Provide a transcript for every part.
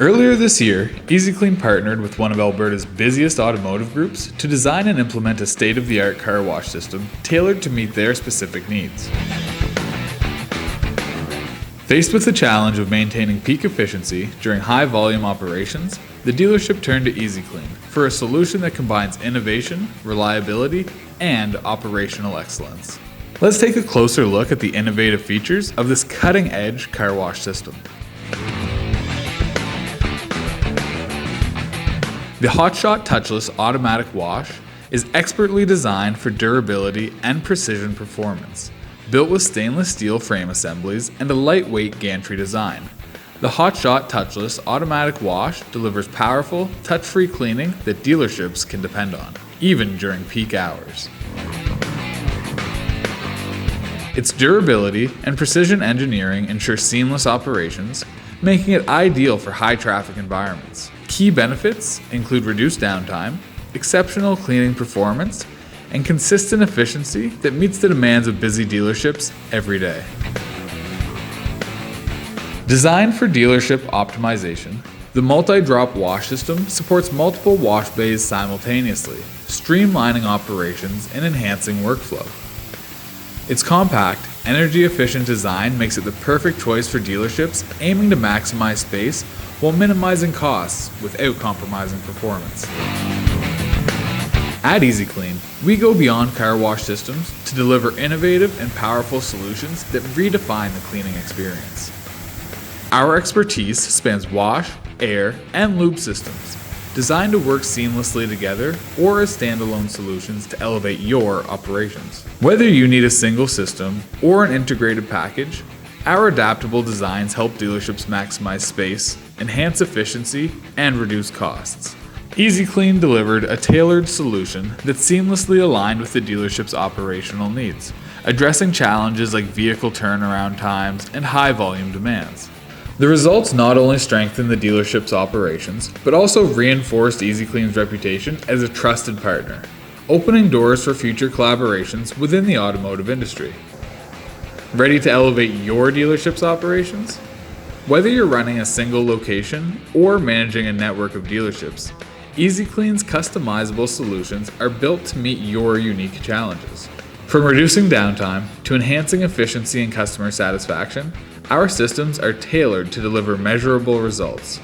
Earlier this year, easy-kleen partnered with one of Alberta's busiest automotive groups to design and implement a state-of-the-art car wash system tailored to meet their specific needs. Faced with the challenge of maintaining peak efficiency during high-volume operations, the dealership turned to easy-kleen for a solution that combines innovation, reliability, and operational excellence. Let's take a closer look at the innovative features of this cutting-edge car wash system. The Hotshot Touchless automatic wash is expertly designed for durability and precision performance. Built with stainless steel frame assemblies and a lightweight gantry design, the Hotshot Touchless automatic wash delivers powerful, touch-free cleaning that dealerships can depend on, even during peak hours. Its durability and precision engineering ensure seamless operations, making it ideal for high-traffic environments. Key benefits include reduced downtime, exceptional cleaning performance, and consistent efficiency that meets the demands of busy dealerships every day. Designed for dealership optimization, the multi-drop wash system supports multiple wash bays simultaneously, streamlining operations and enhancing workflow. Its compact, energy-efficient design makes it the perfect choice for dealerships aiming to maximize space while minimizing costs without compromising performance. At easy-kleen, we go beyond car wash systems to deliver innovative and powerful solutions that redefine the cleaning experience. Our expertise spans wash, air, and lube systems, designed to work seamlessly together or as standalone solutions to elevate your operations. Whether you need a single system or an integrated package, our adaptable designs help dealerships maximize space, enhance efficiency, and reduce costs. easy-kleen delivered a tailored solution that seamlessly aligned with the dealership's operational needs, addressing challenges like vehicle turnaround times and high-volume demands. The results not only strengthened the dealership's operations, but also reinforced easy-kleen's reputation as a trusted partner, opening doors for future collaborations within the automotive industry. Ready to elevate your dealership's operations? Whether you're running a single location or managing a network of dealerships, easy-kleen's customizable solutions are built to meet your unique challenges. From reducing downtime to enhancing efficiency and customer satisfaction, our systems are tailored to deliver measurable results.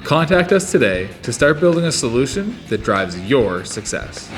Contact us today to start building a solution that drives your success.